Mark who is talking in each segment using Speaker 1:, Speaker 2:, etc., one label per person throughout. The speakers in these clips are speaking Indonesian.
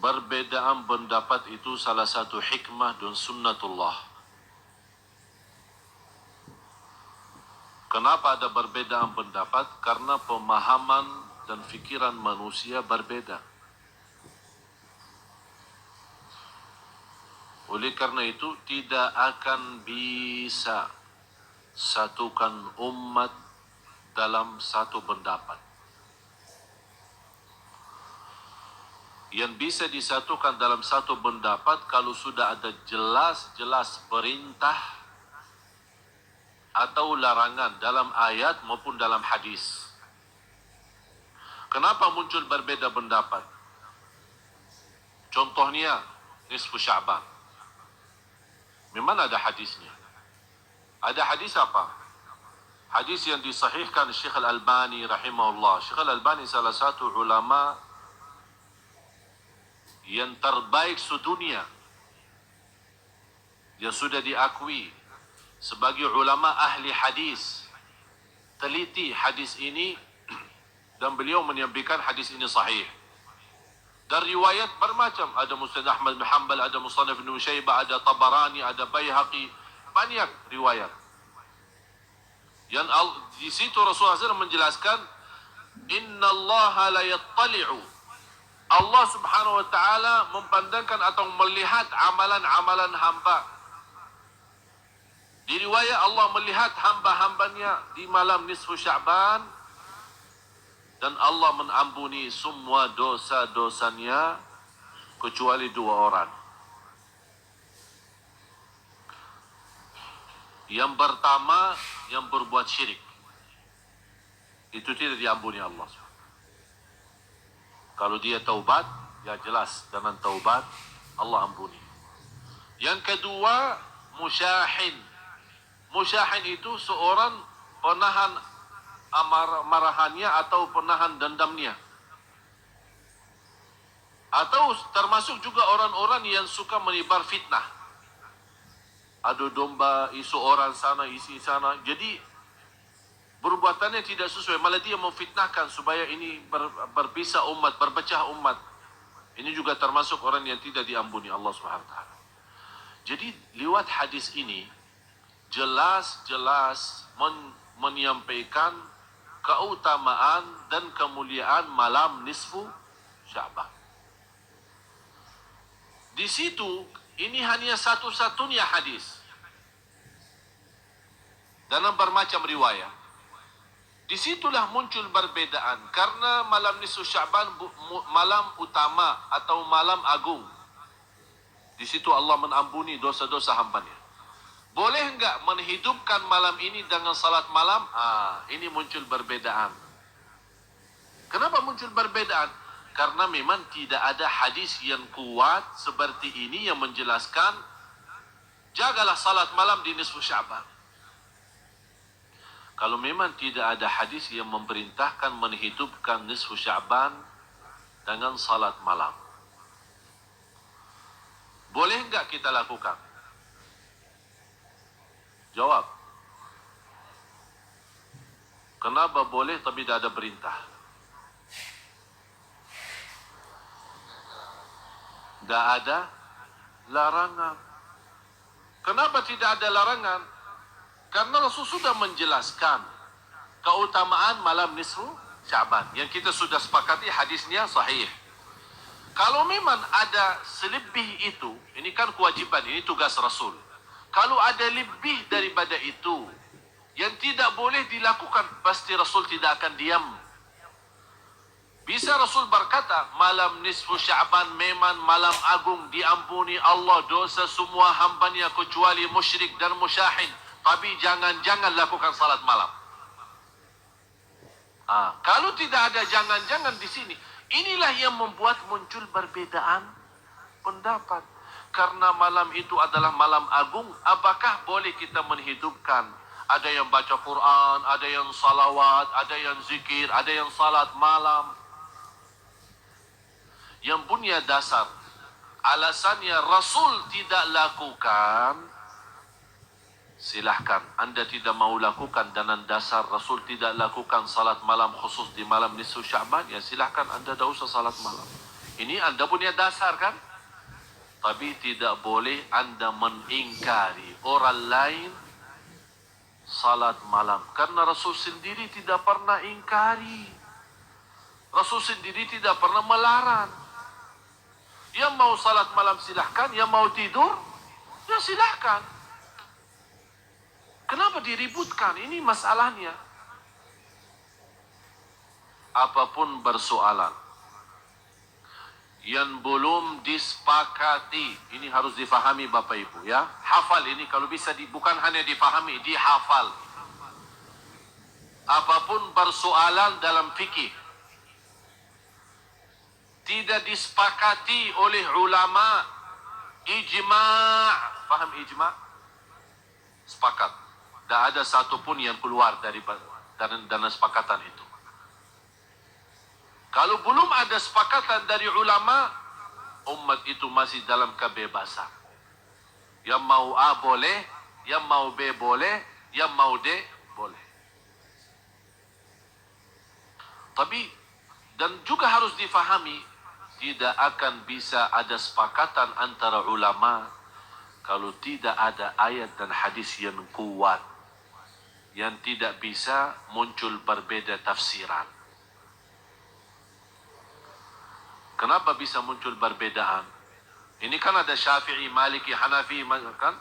Speaker 1: Perbedaan pendapat itu salah satu hikmah dan sunnatullah. Kenapa ada perbedaan pendapat? Karena pemahaman dan fikiran manusia berbeda. Oleh karena itu, tidak akan bisa satukan umat dalam satu pendapat. Yang bisa disatukan dalam satu pendapat kalau sudah ada jelas-jelas perintah atau larangan dalam ayat maupun dalam hadis. Kenapa muncul berbeda pendapat? Contohnya, nisfu Sya'ban. Memang ada hadisnya. Ada hadis apa? Hadis yang disahihkan Syekh Al-Albani rahimahullah. Syekh Al-Albani salah satu ulama yang terbaik sedunia, yang sudah diakui sebagai ulama ahli hadis, teliti hadis ini, dan beliau menyampaikan hadis ini sahih. Dan riwayat bermacam, ada Musnad Ahmad bin Hanbal, ada Musannaf Ibn Syaibah, ada Tabarani, ada Baihaqi, banyak riwayat. Yang di situ Rasulullah SAW menjelaskan, Inna Allah la yattali'u, Allah subhanahu wa ta'ala memandangkan atau melihat amalan-amalan hamba. Di riwayat Allah melihat hamba-hambanya di malam nisfu Sya'ban, dan Allah mengampuni semua dosa-dosanya kecuali dua orang. Yang pertama, yang berbuat syirik, itu tidak diampuni Allah. Kalau dia taubat, ya jelas dengan taubat Allah ampuni. Yang kedua, musyahin. Musyahin itu seorang penahan marahannya atau penahan dendamnya. Atau termasuk juga orang-orang yang suka menebar fitnah. Adu domba, isu orang sana, isi sana. Jadi perbuatannya tidak sesuai, malah dia memfitnahkan supaya ini berpisah umat, berpecah umat. Ini juga termasuk orang yang tidak diampuni Allah Subhanahu wa taala. Jadi lewat hadis ini jelas-jelas menyampaikan keutamaan dan kemuliaan malam nisfu Sya'ban. Di situ ini hanya satu-satunya hadis dalam bermacam riwayat. Disitulah muncul perbedaan, karena malam nisfu Sya'ban malam utama atau malam agung. Di situ Allah mengampuni dosa-dosa hambanya. Boleh enggak menghidupkan malam ini dengan salat malam? Ini muncul perbedaan. Kenapa muncul perbedaan? Karena memang tidak ada hadis yang kuat seperti ini yang menjelaskan jagalah salat malam di nisfu Sya'ban. Kalau memang tidak ada hadis yang memerintahkan menghidupkan nisfu Sya'ban dengan salat malam, boleh enggak kita lakukan? Jawab. Kenapa boleh tapi tidak ada perintah? Tidak ada larangan. Kenapa tidak ada larangan? Karena Rasul sudah menjelaskan keutamaan malam nisfu Sya'ban yang kita sudah sepakati hadisnya sahih. Kalau memang ada selebih itu, ini kan kewajiban, ini tugas Rasul. Kalau ada lebih daripada itu yang tidak boleh dilakukan, pasti Rasul tidak akan diam. Bisa Rasul berkata, malam nisfu Sya'ban memang malam agung, diampuni Allah dosa semua hambanya kecuali musyrik dan musyahin. Tapi jangan-jangan lakukan salat malam. Kalau tidak ada jangan-jangan di sini, inilah yang membuat muncul perbedaan pendapat. Karena malam itu adalah malam agung, apakah boleh kita menghidupkan? Ada yang baca Quran, ada yang salawat, ada yang zikir, ada yang salat malam. Yang punya dasar, alasannya Rasul tidak lakukan, silahkan. Anda tidak mau lakukan dengan dasar Rasul tidak lakukan salat malam khusus di malam nisfu Sya'ban, ya silahkan Anda tidak usah salat malam. Ini Anda punya dasar kan? Tapi tidak boleh Anda mengingkari orang lain salat malam. Karena Rasul sendiri tidak pernah ingkari. Rasul sendiri tidak pernah melarang. Yang mau salat malam silahkan, yang mau tidur, ya silahkan. Kenapa diributkan? Ini masalahnya. Apapun bersoalan yang belum disepakati, ini harus difahami Bapak Ibu ya. Hafal ini kalau bisa bukan hanya difahami, dihafal. Apapun persoalan dalam fikih tidak disepakati oleh ulama, ijma', faham ijma'? Sepakat. Tak ada satupun yang keluar dari sepakatan itu. Kalau belum ada sepakatan dari ulama, umat itu masih dalam kebebasan. Yang mau A boleh, yang mau B boleh, yang mau D boleh. Tapi, dan juga harus difahami, tidak akan bisa ada sepakatan antara ulama kalau tidak ada ayat dan hadis yang kuat, yang tidak bisa muncul berbeda tafsiran. Kenapa bisa muncul perbedaan? Ini kan ada Syafi'i, Maliki, Hanafi, kan?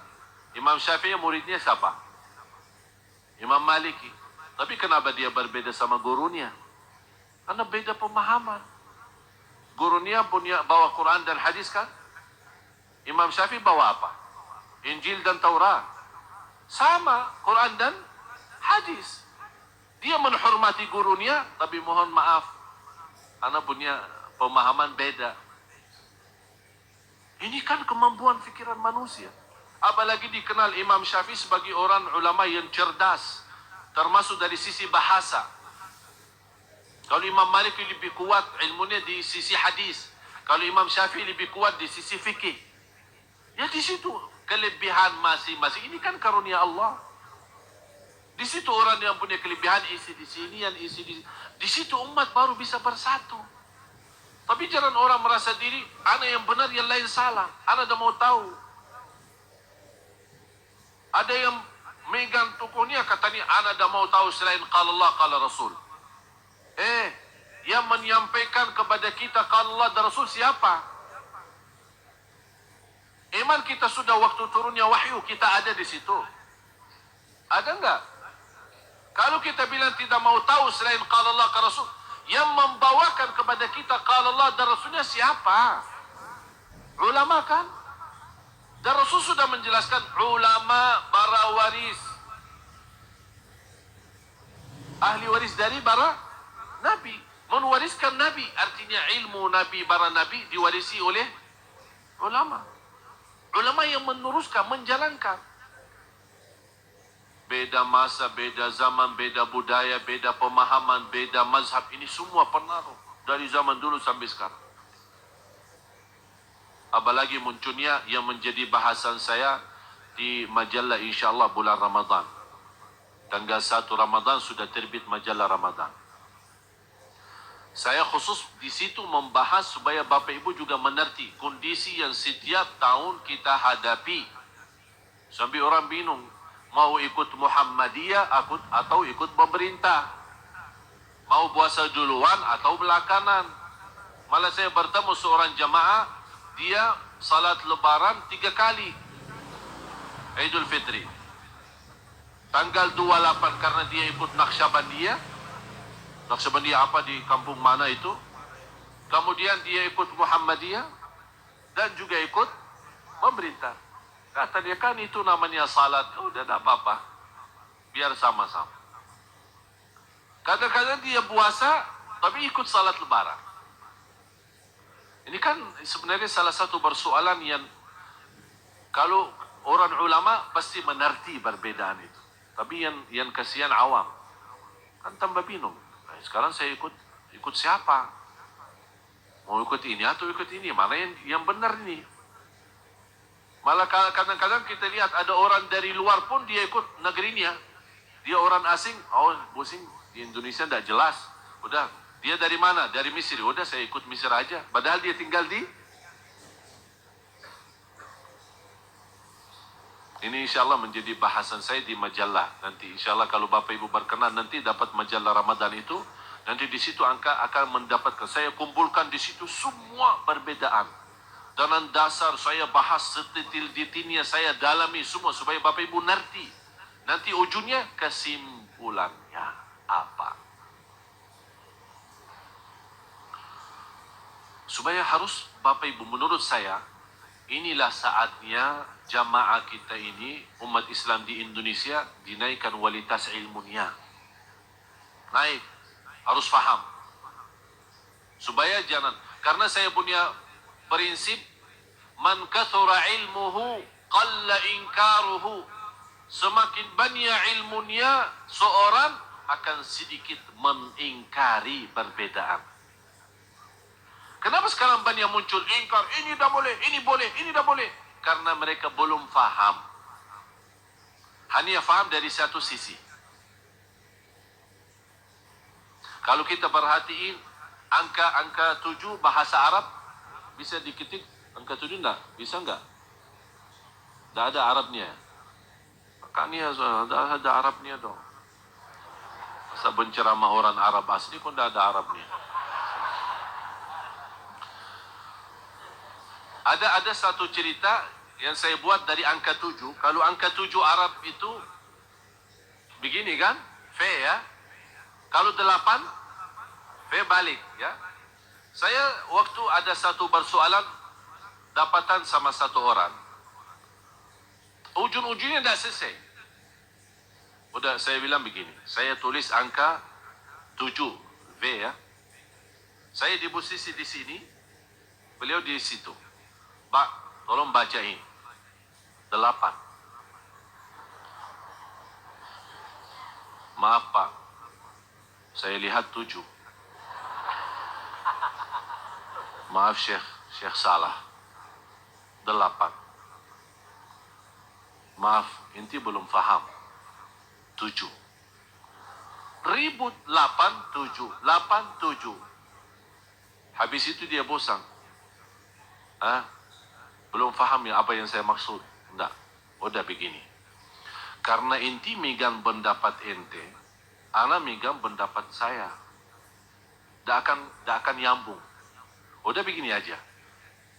Speaker 1: Imam Syafi'i muridnya siapa? Imam Maliki. Tapi kenapa dia berbeda sama gurunya? Karena beda pemahaman. Gurunya punya bawa Quran dan hadis kan? Imam Syafi'i bawa apa? Injil dan Taurat. Sama Quran dan hadis. Dia menghormati gurunya, tapi mohon maaf, anak punya pemahaman beda. Ini kan kemampuan fikiran manusia. Apalagi dikenal Imam Syafi'i sebagai orang ulama yang cerdas, termasuk dari sisi bahasa. Kalau Imam Malik lebih kuat ilmunya di sisi hadis, kalau Imam Syafi'i lebih kuat di sisi fikih. Ya di situ kelebihan masing-masing. Ini kan karunia Allah. Di situ orang yang punya kelebihan isi di sini, yang isi di sini. Di situ umat baru bisa bersatu. Tapi jangan orang merasa diri, ana yang benar, yang lain salah. Ana dah mau tahu. Ada yang megang tokohnya, katanya, ana dah mau tahu selain qala Allah, qala Rasul. Yang menyampaikan kepada kita qala Allah dan Rasul siapa? Iman kita sudah waktu turunnya wahyu, kita ada di situ. Ada enggak? Kalau kita bilang tidak mau tahu selain qala Allah, qala Rasul, yang membawakan kepada kita qala Allah dan Rasulnya siapa? Ulama kan? Dan Rasul sudah menjelaskan ulama para waris, ahli waris dari para Nabi. Mewariskan Nabi, artinya ilmu Nabi, para Nabi diwarisi oleh ulama. Ulama yang meneruskan, menjalankan. Beda masa, beda zaman, beda budaya, beda pemahaman, beda mazhab. Ini semua pengaruh dari zaman dulu sampai sekarang. Apalagi munculnya yang menjadi bahasan saya di majalah insyaAllah bulan Ramadan. Tanggal 1 Ramadan sudah terbit majalah Ramadan. Saya khusus di situ membahas supaya Bapak Ibu juga mengerti kondisi yang setiap tahun kita hadapi. Sampai orang bingung, mau ikut Muhammadiyah atau ikut pemerintah, mau puasa duluan atau belakangan. Malah saya bertemu seorang jamaah, dia salat lebaran 3 kali, Idul Fitri. Tanggal 28 karena dia ikut Naqsyabandiyah. Naqsyabandiyah apa di kampung mana itu? Kemudian dia ikut Muhammadiyah dan juga ikut pemerintah. Kata dia, kan itu namanya salat. Udah tak apa-apa, biar sama-sama. Kadang-kadang dia puasa tapi ikut salat lebaran. Ini kan sebenarnya salah satu persoalan yang kalau orang ulama pasti mengerti perbedaan itu. Tapi yang kasihan awam kan tambah bingung. Nah, sekarang saya ikut siapa? Mau ikut ini atau ikut ini? Mana yang benar ini? Malah kadang-kadang kita lihat ada orang dari luar pun dia ikut negerinya. Dia orang asing, oh pusing, di Indonesia tidak jelas. Udah Dia dari mana? Dari Mesir. Udah saya ikut Mesir aja. Padahal dia tinggal di... Ini insya Allah menjadi bahasan saya di majalah. Nanti insya Allah kalau Bapak Ibu berkenan nanti dapat majalah Ramadan itu. Nanti di situ angka akan mendapatkan. Saya kumpulkan di situ semua perbedaan. Dan dasar saya bahas sedetil-detilnya, saya dalami semua supaya Bapak Ibu ngerti. Nanti ujungnya kesimpulannya apa. Supaya harus Bapak Ibu menurut saya, inilah saatnya jamaah kita ini, umat Islam di Indonesia, dinaikkan kualitas ilmunya. Naik, harus faham. Supaya jangan, karena saya punya prinsip, man kathura ilmuhu, qalla inkaruhu. Semakin banyak ilmunya, seorang akan sedikit mengingkari perbedaan. Kenapa sekarang banyak muncul ingkar, ini dah boleh, ini boleh, ini dah boleh? Karena mereka belum faham. Hanya faham dari satu sisi. Kalau kita perhatiin, angka 7 bahasa Arab, bisa diketik angka 7 enggak? Bisa enggak? Enggak ada Arabnya. Makanya ada Arabnya dong. Masa penceramah orang Arab asli kok enggak ada Arabnya? Ada satu cerita yang saya buat dari angka 7. Kalau angka 7 Arab itu begini kan? Fe ya. Kalau 8, fe balik ya. Saya waktu ada satu persoalan dapatan sama satu orang. Ujung-ujungnya tidak selesai. Udah saya bilang begini. Saya tulis angka 7, V ya. Saya di posisi di sini, beliau di situ. Pak, tolong bacain. 8. Maaf Pak, saya lihat 7. Maaf Syekh salah. 8. Maaf, inti belum faham. 7. Ribut 8, 7. 8, 7. Habis itu dia bosan. Belum faham ya apa yang saya maksud. Enggak. Udah begini. Karena inti megang pendapat ente, ana megang pendapat saya. Tidak akan nyambung. Udah begini aja.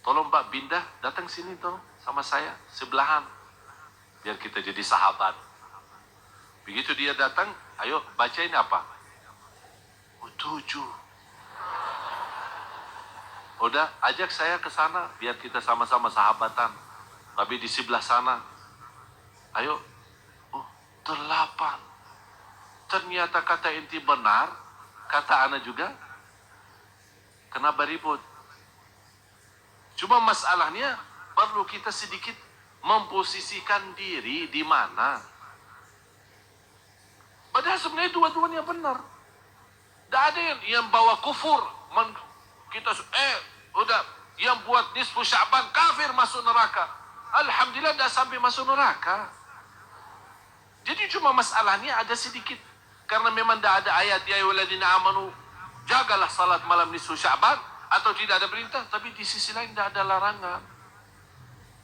Speaker 1: Tolong Pak Bindah datang sini tolong sama saya sebelahan. Biar kita jadi sahabat. Begitu dia datang, ayo bacain apa? 7. Udah, ajak saya ke sana biar kita sama-sama sahabatan. Tapi di sebelah sana. Ayo. 8. Ternyata kata inti benar, kata ana juga. Kenapa ribut? Cuma masalahnya perlu kita sedikit memposisikan diri di mana. Padahal sebenarnya dua-duanya benar. Tidak ada yang bawa kufur. Kita udah yang buat nisfu Sya'ban kafir masuk neraka. Alhamdulillah dah sampai masuk neraka. Jadi cuma masalahnya ada sedikit karena memang dah ada ayat ya ayyuhalladzina amanu jagalah salat malam nisfu Sya'ban atau tidak ada perintah, tapi di sisi lain tidak ada larangan.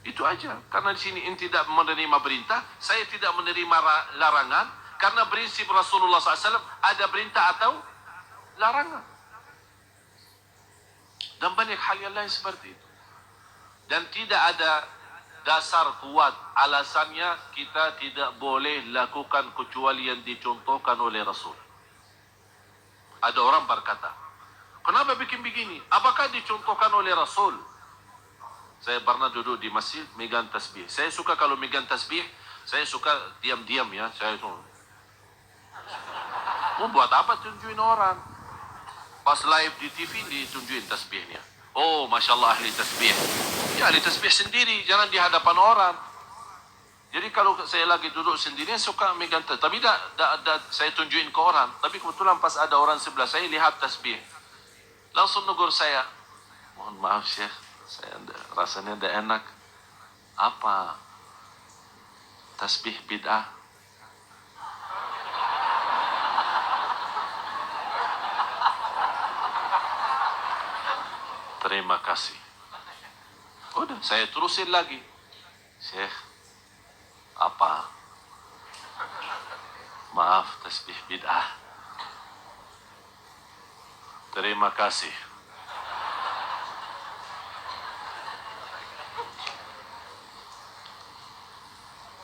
Speaker 1: Itu aja. Karena di sini inti tidak menerima perintah, saya tidak menerima larangan karena prinsip Rasulullah SAW ada perintah atau larangan. Dan banyak hal yang lain seperti itu. Dan tidak ada dasar kuat alasannya kita tidak boleh lakukan kecuali yang dicontohkan oleh Rasul. Ada orang berkata, kenapa bikin begini? Apakah dicontohkan oleh Rasul? Saya pernah duduk di masjid megang tasbih. Saya suka kalau megang tasbih, saya suka diam-diam ya. Saya itu mau buat apa tunjukin orang? Pas live di TV ditunjukin tasbihnya. Oh, Masya Allah ahli tasbih. Ya ahli tasbih sendiri, jangan di hadapan orang. Jadi kalau saya lagi duduk sendiri, suka megang tasbih. Tapi tidak saya tunjukin ke orang. Tapi kebetulan pas ada orang sebelah saya, lihat tasbih. Langsung negur saya. Mohon maaf Syekh, saya rasanya tidak enak. Apa? Tasbih bid'ah. Terima kasih. Udah, saya terusin lagi. Syekh, apa? Maaf, tasbih bid'ah. Terima kasih.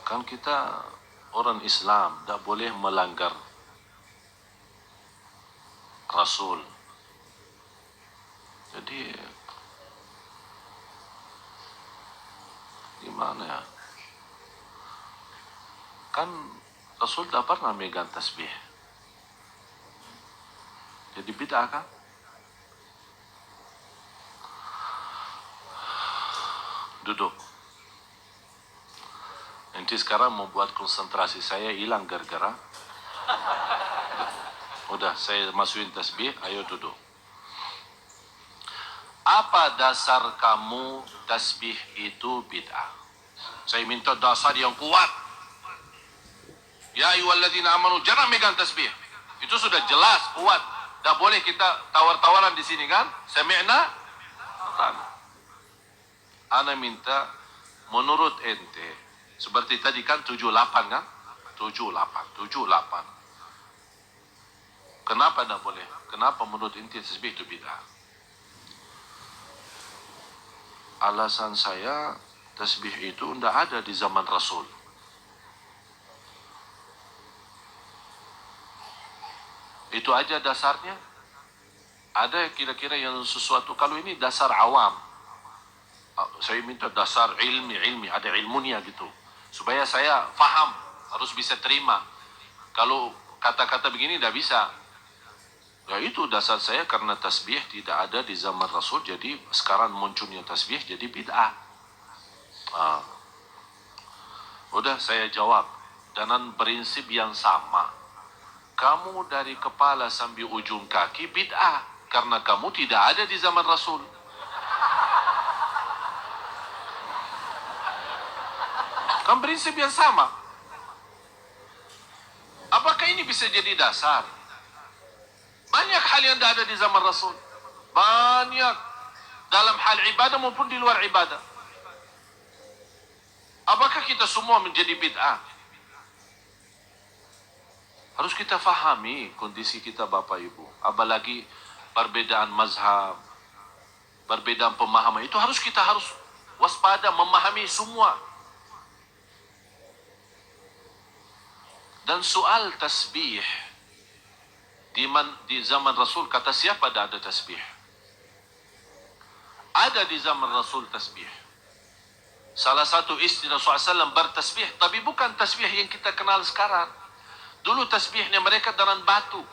Speaker 1: Kan kita orang Islam, tak boleh melanggar Rasul. Jadi, gimana ya? Kan Rasul tak pernah megang tasbih. Jadi bid'ah kan? Duduk. Nanti sekarang membuat konsentrasi saya hilang gara-gara. Udah, saya masukin tasbih, ayo duduk. Apa dasar kamu tasbih itu bid'ah? Saya minta dasar yang kuat. Ya ayyuhalladzina amanu, jangan megang tasbih. Itu sudah jelas, kuat. Tak boleh kita tawar-tawaran di sini kan? Sami'na? Ana minta menurut ente, seperti tadi kan 78 kan? 78. Kenapa tak boleh? Kenapa menurut ente tasbih itu bid'ah? Alasan saya, tasbih itu tidak ada di zaman Rasul. Itu aja dasarnya. Ada kira-kira yang sesuatu, kalau ini dasar awam. Saya minta dasar ilmi, ada ilmunya gitu. Supaya saya faham, harus bisa terima. Kalau kata-kata begini tidak bisa. Ya itu dasar saya, karena tasbih tidak ada di zaman Rasul, jadi sekarang munculnya tasbih jadi bid'ah. Udah, saya jawab dengan prinsip yang sama. Kamu dari kepala sampai ujung kaki bid'ah, karena kamu tidak ada di zaman Rasul. Kan prinsip yang sama. Apakah ini bisa jadi dasar? Banyak hal yang tidak ada di zaman Rasul. Banyak. Dalam hal ibadah maupun di luar ibadah. Apakah kita semua menjadi bid'ah? Harus kita fahami kondisi kita Bapak Ibu. Apalagi perbedaan mazhab, perbedaan pemahaman. Itu kita harus waspada, memahami semua. Dan soal tasbih, di zaman Rasul, kata siapa dah ada tasbih? Ada di zaman Rasul tasbih. Salah satu istri Rasulullah SAW bertasbih, tapi bukan tasbih yang kita kenal sekarang. Dulu tasbihnya mereka dengan batu.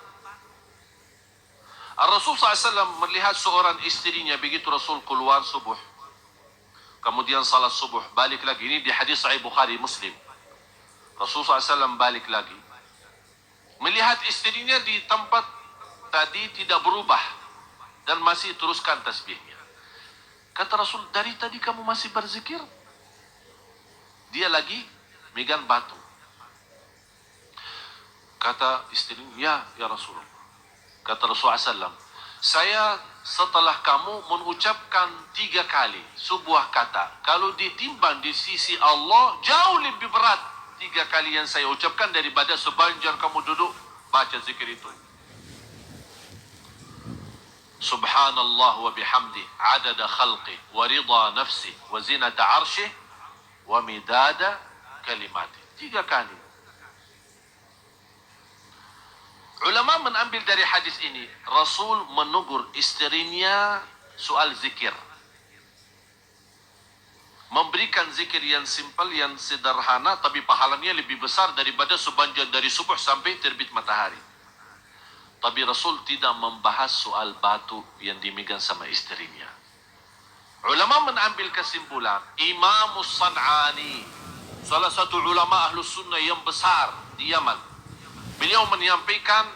Speaker 1: Rasulullah SAW melihat seorang istrinya, begitu Rasul keluar subuh, kemudian salat subuh, balik lagi. Ini di hadis Sahih Bukhari Muslim. Rasulullah SAW balik lagi, melihat istrinya di tempat tadi tidak berubah dan masih teruskan tasbihnya. Kata Rasul, dari tadi kamu masih berzikir? Dia lagi megang batu. Kata istrinya, ya Rasulullah. Kata Rasulullah SAW, saya setelah kamu mengucapkan 3 kali sebuah kata, kalau ditimbang di sisi Allah jauh lebih berat 3 kali yang saya ucapkan daripada sepanjang kamu duduk baca zikir itu. Subhanallah wa bihamdi adada khalqih wa ridha nafsih wa zinata arshih wa midada kalimatih. 3 kali. Ulama mengambil dari hadis ini, Rasul menegur istrinya soal zikir. Memberikan zikir yang simpel, yang sederhana, tapi pahalanya lebih besar daripada sepanjang dari subuh sampai terbit matahari. Tapi Rasul tidak membahas soal batu yang dimegang sama istrinya. Ulama mengambil kesimpulan, Imam San'ani, salah satu ulama Ahlus Sunnah yang besar di Yaman, beliau menyampaikan,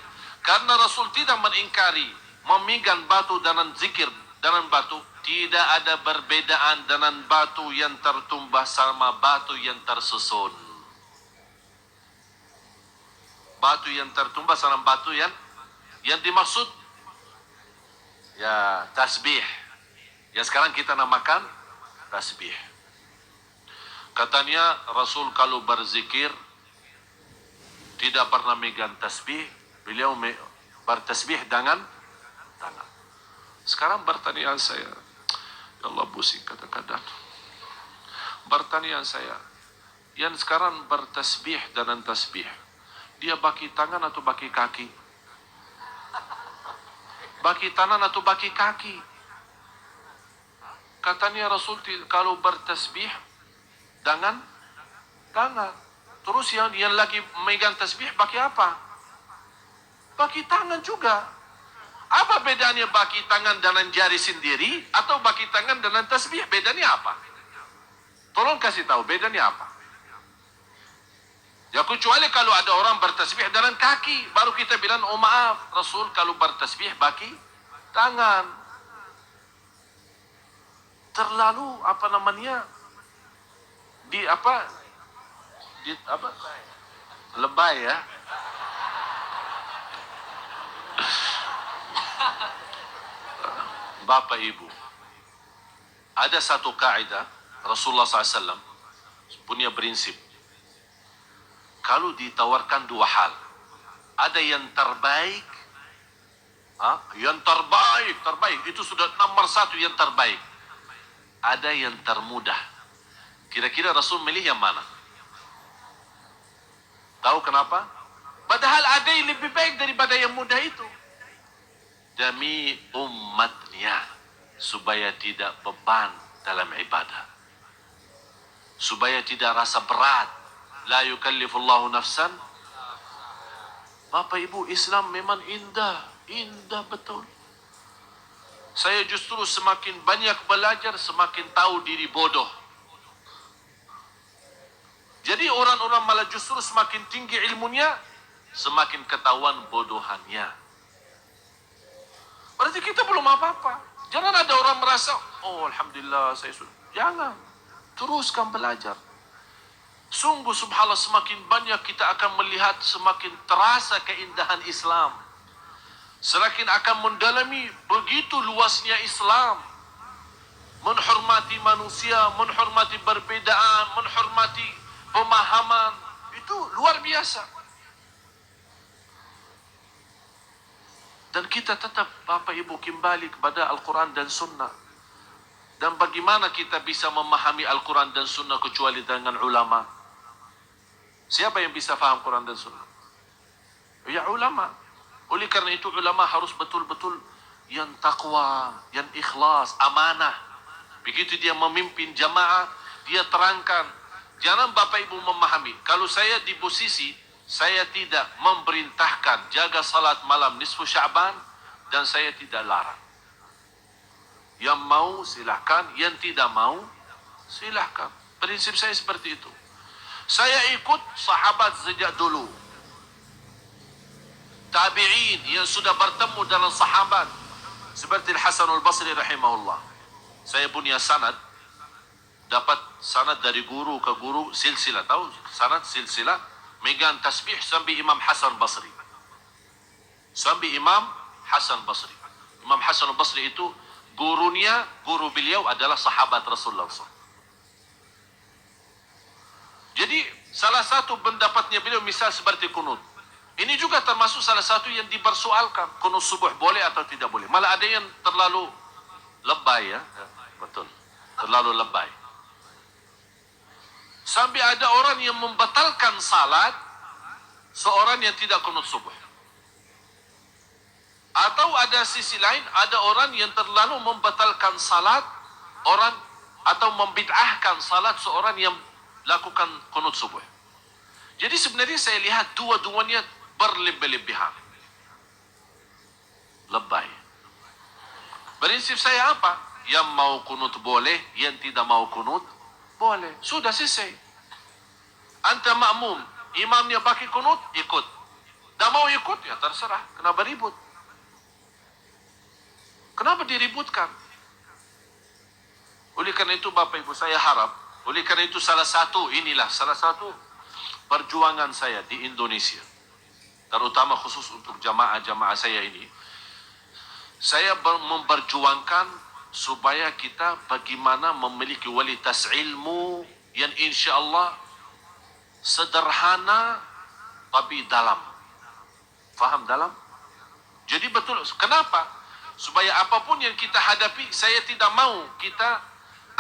Speaker 1: karena Rasul tidak mengingkari memegang batu dengan zikir dengan batu, tidak ada perbedaan dengan batu yang tertumbah sama batu yang tersusun. Batu yang tertumbah sama batu yang dimaksud ya tasbih. Yang sekarang kita namakan tasbih. Katanya Rasul kalau berzikir tidak pernah megang tasbih, beliau bertasbih dengan tangan. Sekarang pertanyaan saya, ya Allah pusing kadang-kadang. Pertanyaan saya, yang sekarang bertasbih dengan tasbih, dia baki tangan atau baki kaki? Baki tangan atau baki kaki? Katanya Rasul kalau bertasbih dengan tangan. Terus yang lagi megang tasbih baki apa? Baki tangan juga. Apa bedanya baki tangan dengan jari sendiri atau baki tangan dengan tasbih? Bedanya apa? Tolong kasih tahu bedanya apa? Ya kecuali kalau ada orang bertasbih dengan kaki, baru kita bilang, oh maaf, Rasul kalau bertasbih baki tangan. Terlalu apa namanya? Di apa? Lebay ya. Bapak Ibu, ada satu kaidah Rasulullah SAW punya prinsip. Kalau ditawarkan dua hal, ada yang terbaik, yang terbaik itu sudah nomor satu yang terbaik. Ada yang termudah. Kira-kira Rasul milih yang mana? Tahu kenapa? Padahal ada yang lebih baik daripada yang mudah itu. Demi umatnya, supaya tidak beban dalam ibadah, supaya tidak rasa berat. La yukallifullahu nafsan. Bapak Ibu, Islam memang indah betul. Saya justru semakin banyak belajar, semakin tahu diri bodoh. Jadi orang-orang malah justru semakin tinggi ilmunya, semakin ketahuan bodohannya. Berarti kita belum apa-apa. Jangan ada orang merasa, oh Alhamdulillah saya sudah. Jangan. Teruskan belajar. Sungguh subhanallah, semakin banyak kita akan melihat, semakin terasa keindahan Islam. Semakin akan mendalami begitu luasnya Islam. Menghormati manusia, menghormati perbedaan, menghormati pemahaman. Itu luar biasa. Dan kita tetap, Bapak Ibu, kembali kepada Al-Quran dan Sunnah. Dan bagaimana kita bisa memahami Al-Quran dan Sunnah kecuali dengan ulama? Siapa yang bisa faham Quran dan Sunnah? Ya ulama. Oleh karena itu ulama harus betul-betul yang takwa, yang ikhlas, amanah. Begitu dia memimpin jamaah, dia terangkan. Jangan Bapak Ibu memahami. Kalau saya di posisi, saya tidak memerintahkan jaga salat malam nisfu Sya'ban, dan saya tidak larang. Yang mau silahkan, yang tidak mau silahkan. Prinsip saya seperti itu. Saya ikut sahabat sejak dulu. Tabi'in yang sudah bertemu dengan sahabat. Seperti Al-Hasan Al-Basri rahimahullah. Saya punya sanad. Dapat sanad dari guru ke guru, silsilah. Tahu sanad silsilah? Megang tasbih sampai Imam Hasan Basri. Sampai Imam Hasan Basri. Imam Hasan Basri itu gurunya, guru beliau adalah sahabat Rasulullah SAW. Jadi salah satu pendapatnya beliau misal seperti kunut. Ini juga termasuk salah satu yang dipersoalkan. Kunut subuh boleh atau tidak boleh. Malah ada yang terlalu lebay ya. Betul. Terlalu lebay. Sampai ada orang yang membatalkan salat seorang yang tidak kunut subuh. Atau ada sisi lain, ada orang yang terlalu membatalkan salat orang atau membid'ahkan salat seorang yang lakukan kunut subuh. Jadi sebenarnya saya lihat dua-duanya berlebih-lebihan. Lebay. Prinsip saya apa? Yang mau kunut boleh, yang tidak mau kunut boleh. Sudah selesai. Anta makmum, imamnya pakai kunut, ikut. Tak mau ikut, ya terserah. Kenapa ribut? Kenapa diributkan? Oleh karena itu Bapak Ibu, saya harap, oleh karena itu salah satu perjuangan saya di Indonesia, terutama khusus untuk jamaah-jamaah saya ini, saya memperjuangkan supaya kita bagaimana memiliki kualitas ilmu yang insya Allah sederhana tapi dalam. Faham dalam? Jadi betul. Kenapa? Supaya apapun yang kita hadapi, saya tidak mau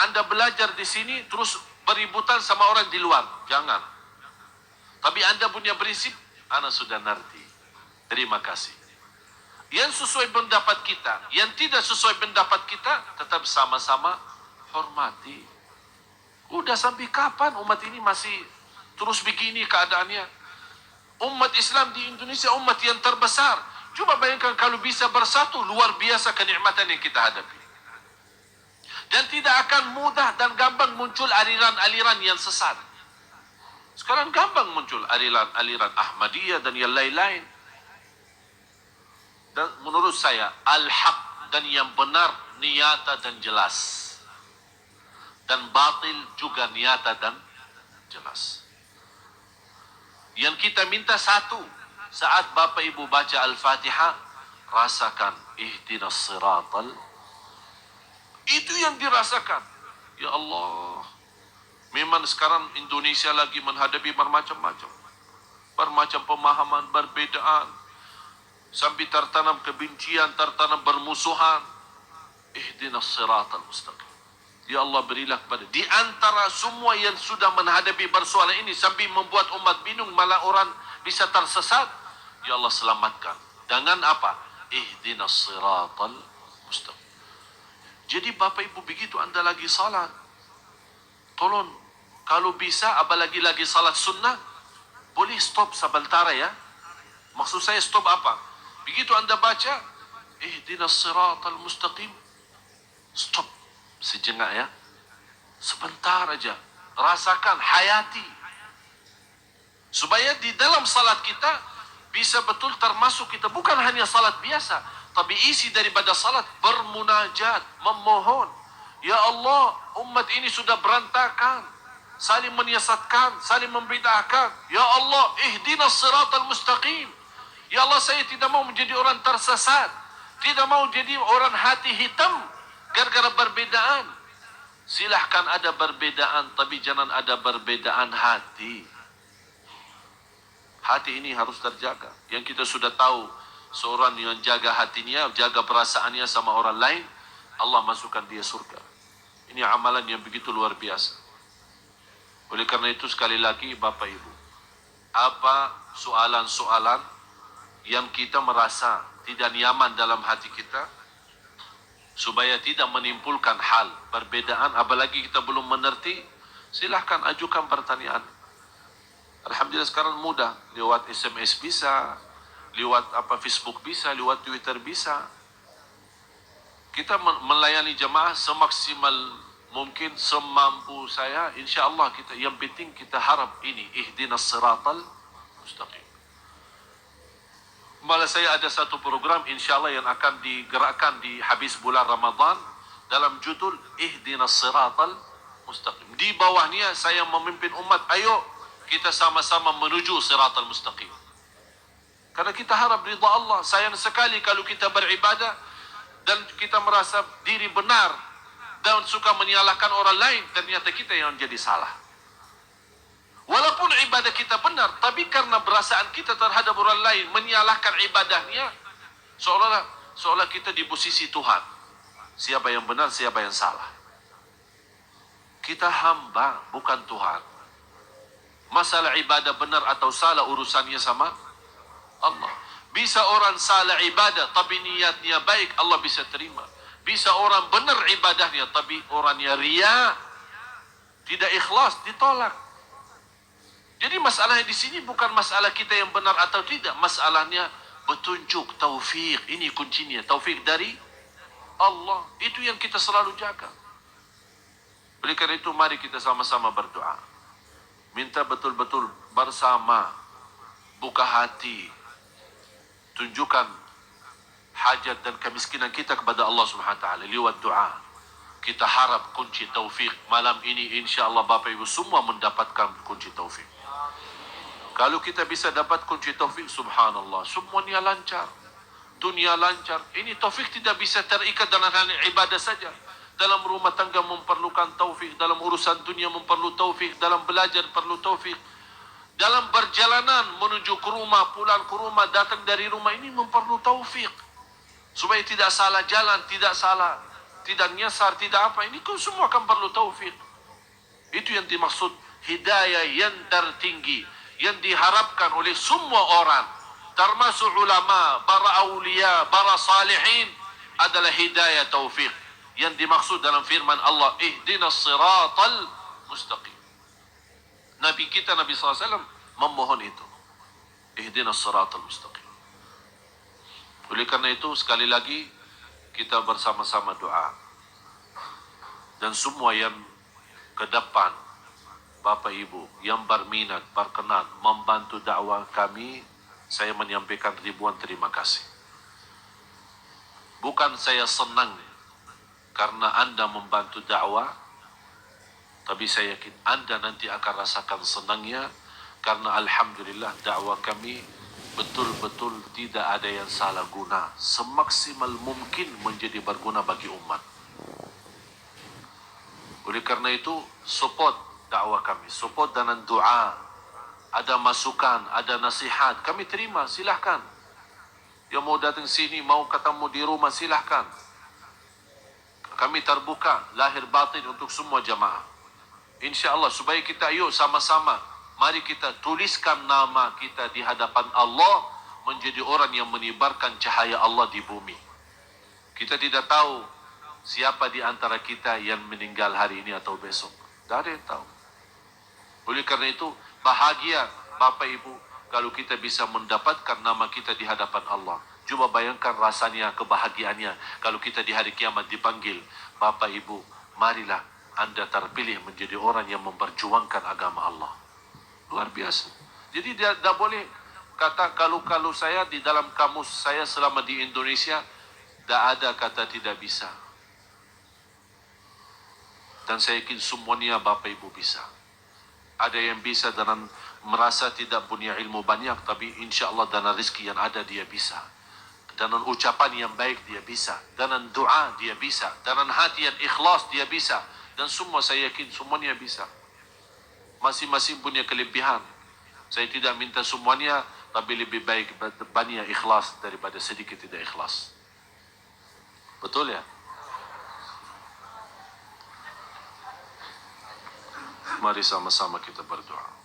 Speaker 1: Anda belajar di sini terus beributan sama orang di luar. Jangan. Tapi Anda punya prinsip, Anda sudah ngerti. Terima kasih. Yang sesuai pendapat kita, yang tidak sesuai pendapat kita, tetap sama-sama hormati. Udah sampai kapan umat ini masih terus begini keadaannya? Umat Islam di Indonesia umat yang terbesar. Coba bayangkan kalau bisa bersatu, luar biasa kenikmatan yang kita hadapi. Dan tidak akan mudah dan gampang muncul aliran-aliran yang sesat. Sekarang gampang muncul aliran Ahmadiyah dan yang lain-lain. Dan menurut saya, al-haq dan yang benar nyata dan jelas. Dan batil juga nyata dan jelas. Yang kita minta satu, saat Bapak Ibu baca Al-Fatihah, rasakan ihdinas siratal. Itu yang dirasakan. Ya Allah, memang sekarang Indonesia lagi menghadapi bermacam-macam pemahaman, perbedaan, sampai tertanam kebencian, tertanam bermusuhan. Ihdinas siratal mustaqim. Ya Allah, berilah kepada di antara semua yang sudah menghadapi persoalan ini sampai membuat umat bingung, malah orang bisa tersesat. Ya Allah, selamatkan. Dengan apa? Ihdinas siratal mustaqim. Jadi Bapak Ibu, begitu Anda lagi salat, tolong kalau bisa apalagi lagi salat sunnah, boleh stop sebentar ya. Maksud saya stop apa? Begitu Anda baca ihdinas siratal mustaqim, stop sejenak ya. Sebentar aja. Rasakan, hayati. Supaya di dalam salat kita bisa betul termasuk kita bukan hanya salat biasa, tapi isi daripada salat bermunajat, memohon. Ya Allah, umat ini sudah berantakan, saling menyiasatkan, saling membid'ahkan. Ya Allah, ihdinas siratal mustaqim. Ya Allah, saya tidak mau menjadi orang tersesat, tidak mau jadi orang hati hitam gara-gara perbedaan. Silahkan ada perbedaan, tapi jangan ada perbedaan hati. Hati ini harus terjaga. Yang kita sudah tahu, seorang yang jaga hatinya, jaga perasaannya sama orang lain, Allah masukkan dia surga. Ini amalan yang begitu luar biasa. Oleh karena itu sekali lagi Bapak Ibu, apa soalan-soalan yang kita merasa tidak nyaman dalam hati kita, supaya tidak menimbulkan hal perbedaan, apalagi kita belum mengerti, silahkan ajukan pertanyaan. Alhamdulillah sekarang mudah, lewat SMS bisa, lewat Facebook bisa, lewat Twitter bisa. Kita melayani jemaah semaksimal mungkin, semampu saya, insya Allah kita. Yang penting kita harap ini ihdinas siratal mustaqim. Malah saya ada satu program insya Allah yang akan digerakkan di habis bulan Ramadan dalam judul ihdinas siratal mustaqim. Di bawahnya saya memimpin umat, ayo kita sama-sama menuju siratal mustaqim. Karena kita harap ridha Allah. Sayang sekali kalau kita beribadah dan kita merasa diri benar dan suka menyalahkan orang lain, ternyata kita yang jadi salah. Walaupun ibadah kita benar, tapi karena perasaan kita terhadap orang lain menyalahkan ibadahnya, seolah kita di posisi Tuhan. Siapa yang benar, siapa yang salah. Kita hamba, bukan Tuhan. Masalah ibadah benar atau salah urusannya sama Allah. Bisa orang salah ibadah tapi niatnya baik, Allah bisa terima. Bisa orang benar ibadahnya tapi orangnya riya, tidak ikhlas, ditolak. Jadi masalahnya di sini bukan masalah kita yang benar atau tidak, masalahnya petunjuk, taufik. Ini kuncinya, taufik dari Allah. Itu yang kita selalu jaga. Oleh karena itu mari kita sama-sama berdoa. Minta betul-betul bersama, buka hati, tunjukkan hajat dan kemiskinan kita kepada Allah Subhanahu wa taala lewat doa. Kita harap kunci taufik malam ini, insya-Allah Bapak Ibu semua mendapatkan kunci taufik. Kalau kita bisa dapat kunci taufik, subhanallah, semuanya lancar. dunia lancar. Ini taufik tidak bisa terikat dalam hal ibadah saja. Dalam rumah tangga memerlukan taufik, dalam urusan dunia memerlukan taufik, dalam belajar perlu taufik. Dalam perjalanan menuju ke rumah, pulang ke rumah, datang dari rumah ini memerlukan taufik. Supaya tidak salah jalan, tidak nyasar, tidak apa. Ini semua kan perlu taufik. Itu yang dimaksud hidayah yang tertinggi, yang diharapkan oleh semua orang, termasuk ulama, para awliya, para salihin, adalah hidayah taufik. Yang dimaksud dalam firman Allah, ihdinas siratal mustaqim. Nabi kita, Nabi SAW, memohon itu. Ihdinas siratal mustaqim. Oleh karena itu, sekali lagi, kita bersama-sama doa. Dan semua yang ke depan, Bapak Ibu, yang berminat, berkenan, membantu dakwah kami, saya menyampaikan ribuan terima kasih. Bukan saya senang karena Anda membantu dakwah, tapi saya yakin Anda nanti akan rasakan senangnya, karena Alhamdulillah dakwah kami betul-betul tidak ada yang salah guna, semaksimal mungkin menjadi berguna bagi umat. Oleh karena itu, support dakwah kami, support dengan doa. Ada masukan, ada nasihat, kami terima, silahkan. Yang mau datang sini, mau ketemu di rumah, silahkan. Kami terbuka, lahir batin untuk semua jamaah. InsyaAllah, supaya kita yuk sama-sama, mari kita tuliskan nama kita di hadapan Allah, menjadi orang yang menyebarkan cahaya Allah di bumi. Kita tidak tahu siapa di antara kita yang meninggal hari ini atau besok. Tidak ada yang tahu. Oleh karena itu, bahagia Bapak Ibu kalau kita bisa mendapatkan nama kita di hadapan Allah. Coba bayangkan rasanya, kebahagiaannya kalau kita di hari kiamat dipanggil, Bapak Ibu, marilah Anda terpilih menjadi orang yang memperjuangkan agama Allah. Luar biasa. Jadi tidak boleh kata kalau saya di dalam kamus saya selama di Indonesia, tidak ada kata tidak bisa. Dan saya yakin semuanya Bapak Ibu bisa. Ada yang bisa dengan merasa tidak punya ilmu banyak, tapi insya Allah dengan rezeki yang ada dia bisa. Dengan ucapan yang baik dia bisa. Dengan doa dia bisa. Dengan hati yang ikhlas dia bisa. Dan semua saya yakin semuanya bisa. Masing-masing punya kelebihan. Saya tidak minta semuanya, tapi lebih baik banyak ikhlas daripada sedikit tidak ikhlas. Betul ya? Mari sama-sama kita berdoa.